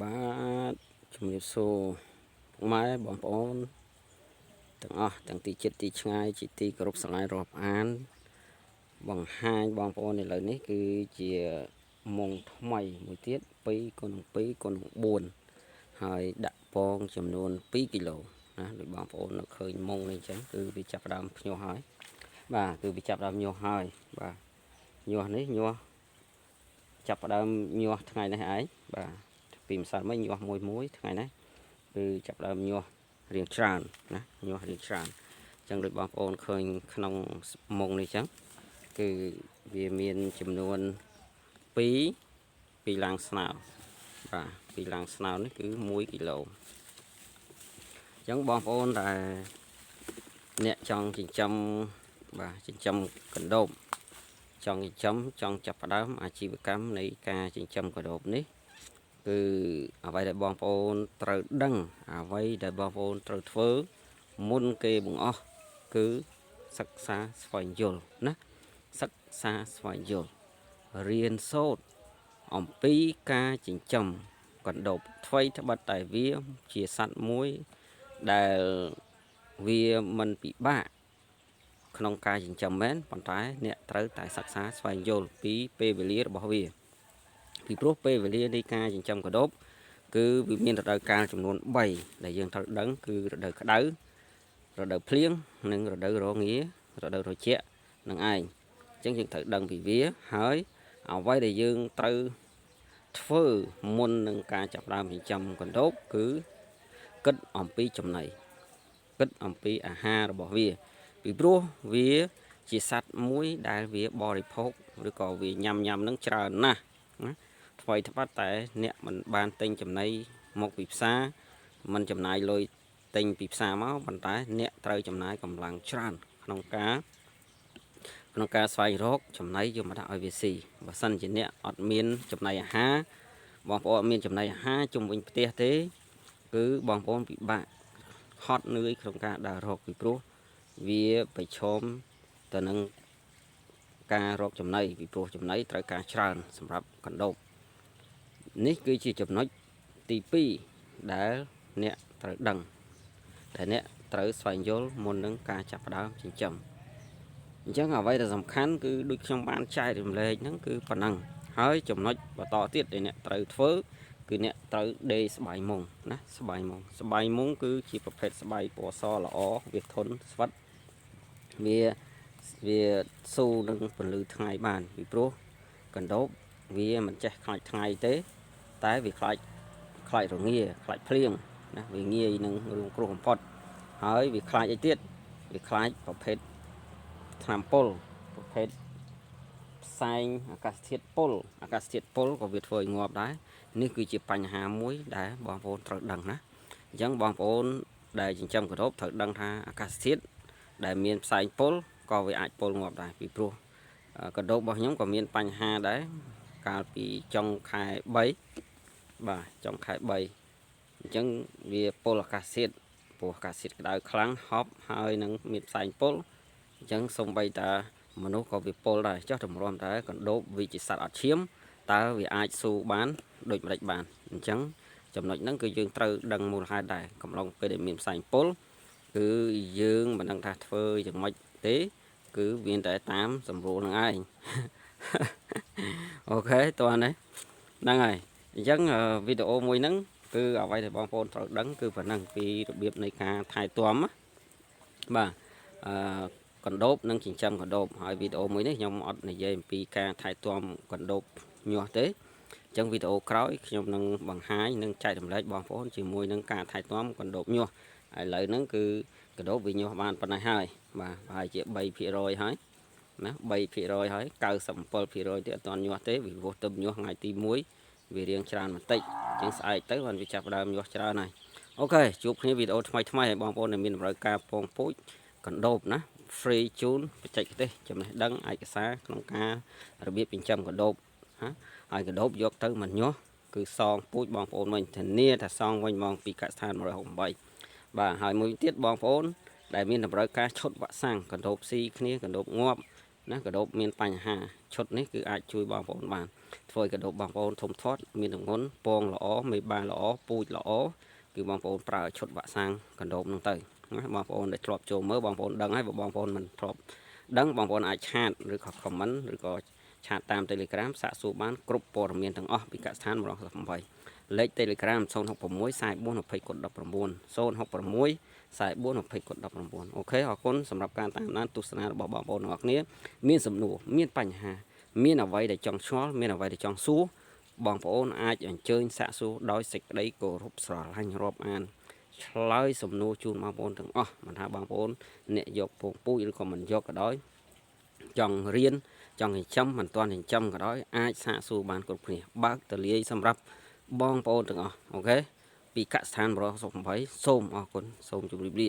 បាទជំរាបសួរម៉ែបងប្អូនទាំងអស់ទាំងទីជិតទីឆ្ងាយជាទីគោរពស្រឡាញ់រាប់អានបង្ហាញបងប្អូនឥឡូវនេះគឺជាមុងថ្មីមួយទៀត2 x 2 x 4ហើយដាក់ពងចំនួន2គីឡូណាដូចបងប្អូននៅឃើញមុងនេះអញ្ចឹងគឺវាចាប់ផ្ដើមភ្ញាស់ហើយបាទគឺវាចាប់ផ្ដើមញាស់ហើយបាទញាស់នេះញាស់ចាប់ផ្ដើមញាស់ថ្ងៃនេះឯងបាទពីម្សិលមិញញាស់មួយថ្ងៃនេះគឺចាប់ដើមញាស់រៀងច្រើនណាញាស់រៀងច្រើនអញ្ចឹងដូចបងប្អូនឃើញក្នុងមុងនេះអញ្ចឹងគឺវាមានចំនួន2ឡាងស្នោបាទ2ឡាងស្នោនេះគឺ1គីឡូអញ្ចឹងបងប្អូនដែលអ្នកចង់ចិញ្ចឹមបាទចិញ្ចឹមកណ្ដូបចង់ចិញ្ចឹមចង់ចាប់ផ្ដើមអាជីវកម្មនៃការចិញ្ចឹមកណ្ដូបនេះគឺអ្វីដែលបងប្អូនត្រូវដឹងអ្វីដែលបងប្អូនត្រូវធ្វើមុនគេបង្អស់គឺសិក្សាស្វែងយល់ណាសិក្សាស្វែងយល់រៀនសូត្រអំពីការចិញ្ចឹមកណ្ដូបថ្វីត្បិតតែវាជាសត្វមួយដែលវាមិនពិបាកក្នុងការចិញ្ចឹមមែនប៉ុន្តែអ្នកត្រូវតែសិក្សាស្វែងយល់ពីពេលវេលារបស់វាពីព្រោះពេលវេលានៃការចិញ្ចឹមកណ្ដូបគឺវាមានរដូវកាលចំនួន3ដែលយើងត្រូវដឹងគឺរដូវក្តៅរដូវភ្លៀងនិងរដូវរងារដូវត្រជាក់នឹងឯងអញ្ចឹងយើងត្រូវដឹងពីវាហើយអ្វីដែលយើងត្រូវធ្វើមុននឹងការចាប់ផ្ដើមចិញ្ចឹមកណ្ដូបគឺគិតអំពីចំណីគិតអំពីអាហាររបស់វាពីព្រោះវាជាសត្វមួយដែលវាបរិភោគឬក៏វាញ៉ាំនឹងច្រើនណាស់ណាថ្មីត្បិតតែអ្នកមិនបានទិញចំណីមកពីផ្សារមិនចំណាយលុយទិញពីផ្សារមកប៉ុន្តែអ្នកត្រូវចំណាយកម្លាំងច្រើនក្នុងការស្វែងរកចំណីយកមកដាក់ឲ្យវាស៊ីបើសិនជាអ្នកអត់មានចំណីអាហារបងប្អូនអត់មានចំណីអាហារជុំវិញផ្ទះទេគឺបងប្អូនពិបាកហត់នឿយក្នុងការដើររកពីព្រោះវាប្រឈមទៅនឹងការរកចំណីពីព្រោះចំណីត្រូវការច្រើនសម្រាប់កណ្ដូបនេះគឺជាចំណុចទី2ដែលអ្នកត្រូវដឹងតែអ្នកត្រូវស្វែងយល់មុននឹងការចាប់ផ្ដើមចិញ្ចឹមអញ្ចឹងអ្វីដែលសំខាន់គឺដូចខ្ញុំបានចែករំលែកហ្នឹងគឺប៉ុណ្ណឹងហើយចំណុចបន្តទៀតដែលអ្នកត្រូវធ្វើគឺអ្នកត្រូវដេរស្បៃមុងណាស្បៃមុងគឺជាប្រភេទស្បៃពណ៌សល្អវាធន់ស្វិតវាស៊ូនឹងពន្លឺថ្ងៃបានពីព្រោះកណ្ដូបវាមិនចេះខ្លាចថ្ងៃទេតែវាខ្លាចរងាខ្លាចភ្លៀងណាវាងាយនឹងរងគ្រោះបំផុតហើយវាខ្លាចអីទៀតវាខ្លាចប្រភេទថ្នាំពុលប្រភេទផ្សែងអាកាសធាតុពុលក៏វាធ្វើឲ្យងាប់ដែរនេះគឺជាបញ្ហាមួយដែលបងប្អូនត្រូវដឹងណាអញ្ចឹងបងប្អូនដែលចិញ្ចឹមកណ្ដូបត្រូវដឹងថាអាកាសធាតុដែលមានផ្សែងពុលក៏វាអាចពុលងាប់ដែរពីព្រោះកណ្ដូបរបស់ខ្ញុំក៏មានបញ្ហាដែរកាលពីចុងខែ3បាទចុងខែ3អញ្ចឹងវាពុលអាកាសធាតុព្រោះអាកាសធាតុក្តៅខ្លាំងហប់ហើយនឹងមានផ្សែងពុលអញ្ចឹងសូម្បីតាមនុស្សក៏វាពុលដែរចុះតម្រាំតែកណ្ដូបវាជាសត្វអត់ឈាមតើវាអាចស៊ូបានដូចម្តេចបានអញ្ចឹងចំណុចហ្នឹងគឺយើងត្រូវដឹងមូលហេតុដែរកំឡុងពេលដែលមានផ្សែងពុលគឺយើងមិនដឹងថាធ្វើយ៉ាងម៉េចទេគឺមានតែតាមសម្រួលនឹងឯងអូខេតោះហ្នឹងហើយអញ្ចឹងវីដេអូមួយហ្នឹងគឺអ្វីដែលបងប្អូនត្រូវដឹងគឺប៉ុណ្ណឹងពីរបៀបនៃការថែទាំបាទកណ្ដូបនិងចិញ្ចឹមកណ្ដូបហើយវីដេអូមួយនេះខ្ញុំអត់និយាយអំពីការថែទាំកណ្ដូបញាស់ទេអញ្ចឹងវីដេអូក្រោយខ្ញុំនឹងបង្ហាញនិងចែករំលែកបងប្អូនជាមួយនឹងការថែទាំកណ្ដូបញាស់ឥឡូវហ្នឹងគឺកណ្ដូបវាញាស់បានប៉ុណ្ណេះហើយបាទប្រហែលជា3%ហើយណា3%ហើយ97%ទៀតអត់ទាន់ញាស់ទេវាពោះទៅញាស់ថ្ងៃទី1វារៀងច្រើនបន្តិចអញ្ចឹងស្អែកទៅបានវាចាប់ផ្ដើមញាស់ច្រើនហើយអូខេជួបគ្នាវីដេអូថ្មីឲ្យបងប្អូនដែលមានតម្រូវការពងពូជកណ្ដូបណា free ជូនបច្ចេកទេសចំណេះដឹងឯកសារក្នុងការរបៀបចិញ្ចឹមកណ្ដូបហើយកណ្ដូបយកទៅមិនញាស់គឺសងពូជបងប្អូនវិញធានាថាសងវិញមកពីកសិដ្ឋាន168បាទហើយមួយទៀតបងប្អូនដែលមានតម្រូវការឈុតវ៉ាក់សាំងកណ្ដូបស៊ីគ្នាកណ្ដូបងាប់ ណាកដោបមានបញ្ហាឈុតនេះគឺអាចជួយបងប្អូនបានធ្វើឲ្យកដោបបងប្អូនធំធាត់មានទម្ងន់ពងល្អមេបានល្អពូជល្អគឺបងប្អូនប្រើឈុតវ៉ាក់សាំងកដោបហ្នឹងទៅណាបងប្អូនដែលធ្លាប់ចូលមើលបងប្អូនដឹងហើយបើបងប្អូនមិនធ្លាប់ដឹងបងប្អូនអាចឆាតឬក៏ comment ឬក៏ឆាតតាម Telegram សាកសួរបានគ្រប់ព័ត៌មានទាំងអស់ពីកសិដ្ឋាន168លេខ Telegram 066 44 20/19 066 44 20/19អូខេអរគុណសម្រាប់ការតាមដានទស្សនារបស់បងប្អូនទាំងអស់គ្នាមានសំណួរមានបញ្ហាមានអ្វីដែលចង់ឆ្ងល់មានអ្វីដែលចង់សួរបងប្អូនអាចអញ្ជើញសាកសួរដោយសេចក្តីគោរពស្រឡាញ់រាប់អានឆ្លើយសំណួរជូនបងប្អូនទាំងអស់មិនថាបងប្អូនអ្នកយកពងពូជឬក៏មិនយកក៏ដោយចង់រៀនចង់ចិញ្ចឹមមិនទាន់ចិញ្ចឹមក៏ដោយអាចសាកសួរបានគ្រប់គ្នាបើកទលាយសម្រាប់បងប្អូនទាំងអស់អូខេពីកសិដ្ឋាន168សូមអរគុណសូមជម្រាបលា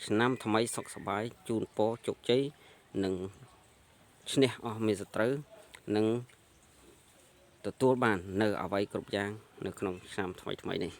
ឆ្នាំថ្មីសុខសប្បាយជូនពរជោគជ័យនិងឈ្នះអស់មេសត្រូវនិងទទួលបាននៅអ្វីគ្រប់យ៉ាងនៅក្នុងឆ្នាំថ្មីនេះ